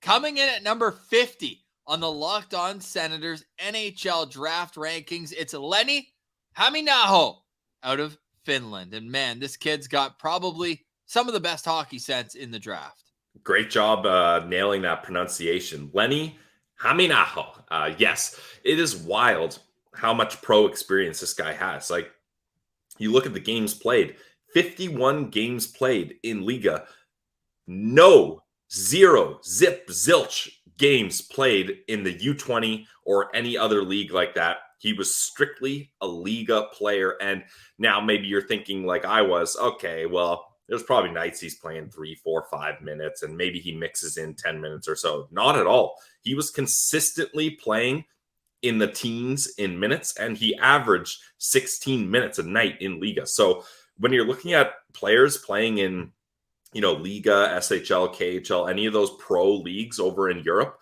Coming in at number 50 on the Locked On Senators NHL Draft rankings, it's Lenni Hameenaho out of Finland. And man, this kid's got probably some of the best hockey sense in the draft. Great job nailing that pronunciation. Lenni Hameenaho. Yes, it is wild how much pro experience this guy has. Like, you look at the games played, 51 games played in Liga. No, zero, zip, zilch games played in the U20 or any other league like that. He was strictly a Liga player. And now maybe you're thinking like I was, okay, well, there's probably nights he's playing 3, 4, 5 minutes, and maybe he mixes in 10 minutes or so. Not at all. He was consistently playing in the teens in minutes, and he averaged 16 minutes a night in Liga. So when you're looking at players playing in, Liga, SHL, KHL, any of those pro leagues over in Europe,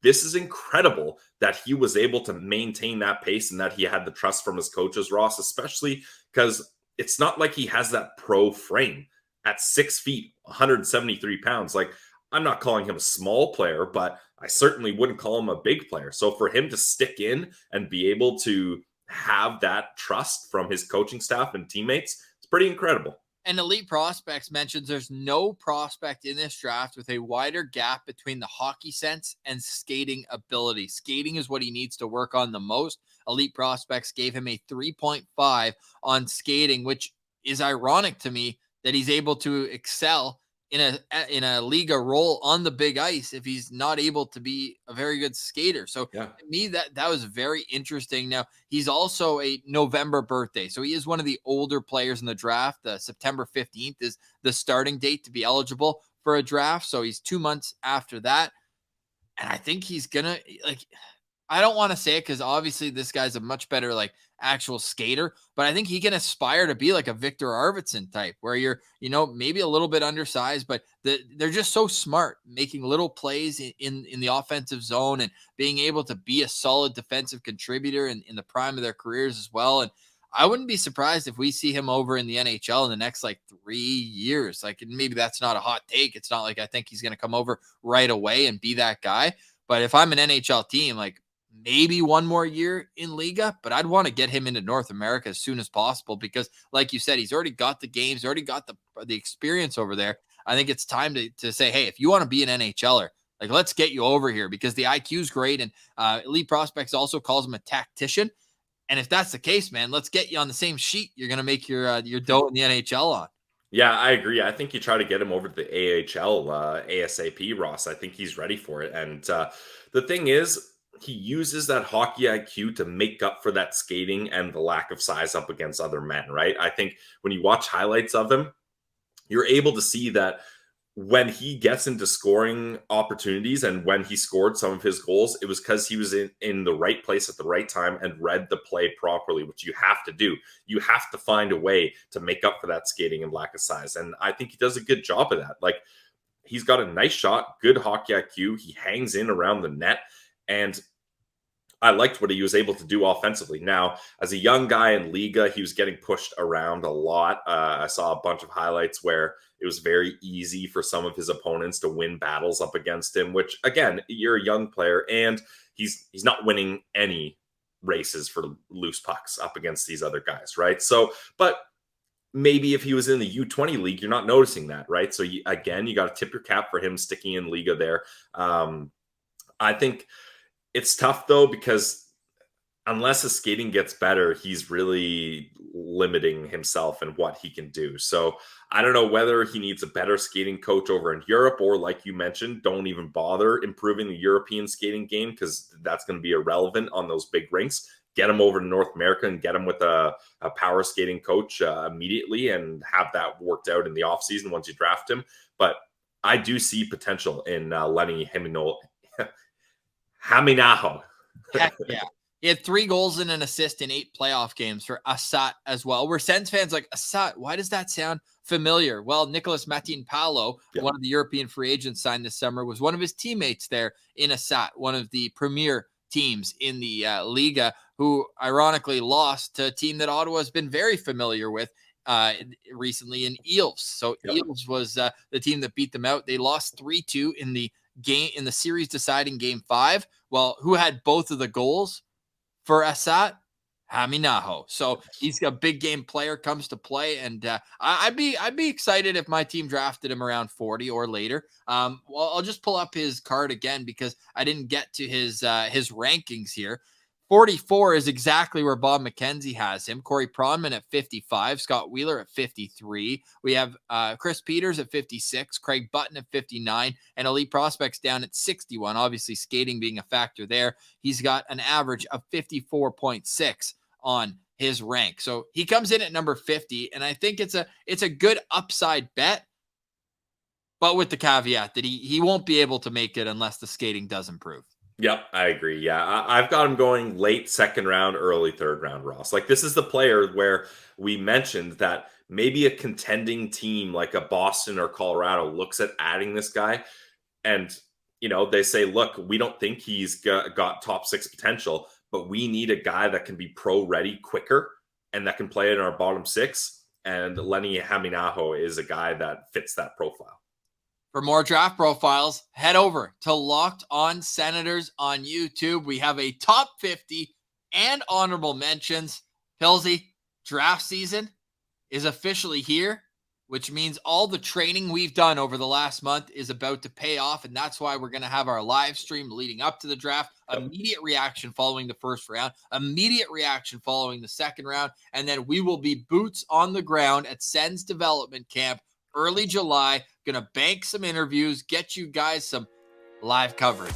this is incredible that he was able to maintain that pace and that he had the trust from his coaches, Ross, especially because it's not like he has that pro frame at 6 feet, 173 pounds. Like, I'm not calling him a small player, but I certainly wouldn't call him a big player. So for him to stick in and be able to have that trust from his coaching staff and teammates, it's pretty incredible. And Elite Prospects mentions there's no prospect in this draft with a wider gap between the hockey sense and skating ability. Skating is what he needs to work on the most. Elite Prospects gave him a 3.5 on skating, which is ironic to me that he's able to excel in a Liga role on the big ice if he's not able to be a very good skater. So to me, that was very interesting. Now, he's also a November birthday, so he is one of the older players in the draft. September 15th is the starting date to be eligible for a draft, so he's 2 months after that. And I think he's gonna, like, I don't want to say it because obviously this guy's a much better actual skater, but I think he can aspire to be like a Victor Arvidsson type where you're, maybe a little bit undersized, but they're just so smart making little plays in the offensive zone and being able to be a solid defensive contributor in the prime of their careers as well. And I wouldn't be surprised if we see him over in the NHL in the next 3 years. Maybe that's not a hot take. It's not like I think he's going to come over right away and be that guy. But if I'm an NHL team, maybe one more year in Liga, but I'd want to get him into North America as soon as possible because, like you said, he's already got the games, already got the experience over there. I think it's time to say, hey, if you want to be an NHLer, let's get you over here because the IQ is great. And Elite Prospects also calls him a tactician. And if that's the case, man, let's get you on the same sheet you're going to make your dough in the NHL on. Yeah, I agree. I think you try to get him over to the AHL ASAP, Ross. I think he's ready for it. And the thing is, he uses that hockey IQ to make up for that skating and the lack of size up against other men, right? I think when you watch highlights of him, you're able to see that when he gets into scoring opportunities and when he scored some of his goals, it was because he was in the right place at the right time and read the play properly, which you have to do. You have to find a way to make up for that skating and lack of size. And I think he does a good job of that. He's got a nice shot, good hockey IQ. He hangs in around the net. And I liked what he was able to do offensively. Now, as a young guy in Liga, he was getting pushed around a lot. I saw a bunch of highlights where it was very easy for some of his opponents to win battles up against him, which, again, you're a young player, and he's not winning any races for loose pucks up against these other guys, right? So, but maybe if he was in the U20 league, you're not noticing that, right? So, you got to tip your cap for him sticking in Liga there. I think it's tough, though, because unless his skating gets better, he's really limiting himself and what he can do. So I don't know whether he needs a better skating coach over in Europe or, like you mentioned, don't even bother improving the European skating game because that's going to be irrelevant on those big rinks. Get him over to North America and get him with a power skating coach immediately and have that worked out in the offseason once you draft him. But I do see potential in Lenni Hameenaho. Heck yeah. He had 3 goals and an assist in 8 playoff games for Assat as well. We're Sens fans Assat, why does that sound familiar? Well, Nicholas Matinpalo, one of the European free agents signed this summer, was one of his teammates there in Assat, one of the premier teams in the Liga, who ironically lost to a team that Ottawa has been very familiar with recently in Eels. So Eels was the team that beat them out. They lost 3-2 in the the series deciding game 5. Well, who had both of the goals for Assat? Hameenaho. So he's a big game player, comes to play, and I'd be excited if my team drafted him around 40 or later. Well, I'll just pull up his card again because I didn't get to his rankings here. 44 is exactly where Bob McKenzie has him. Corey Pronman at 55, Scott Wheeler at 53. We have Chris Peters at 56, Craig Button at 59, and Elite Prospects down at 61. Obviously, skating being a factor there. He's got an average of 54.6 on his rank. So he comes in at number 50, and I think it's a good upside bet, but with the caveat that he won't be able to make it unless the skating does improve. Yep, I agree. Yeah, I've got him going late second round, early third round, Ross. Like, this is the player where we mentioned that maybe a contending team like a Boston or Colorado looks at adding this guy, and they say, look, we don't think he's got top 6 potential, but we need a guy that can be pro ready quicker and that can play in our bottom 6. And Lenni Hameenaho is a guy that fits that profile. For more draft profiles, head over to Locked On Senators on YouTube. We have a top 50 and honorable mentions. Pilsy, draft season is officially here, which means all the training we've done over the last month is about to pay off, and that's why we're going to have our live stream leading up to the draft. Immediate reaction following the first round, immediate reaction following the second round, and then we will be boots on the ground at Sens Development Camp early July. Going to bank some interviews, get you guys some live coverage.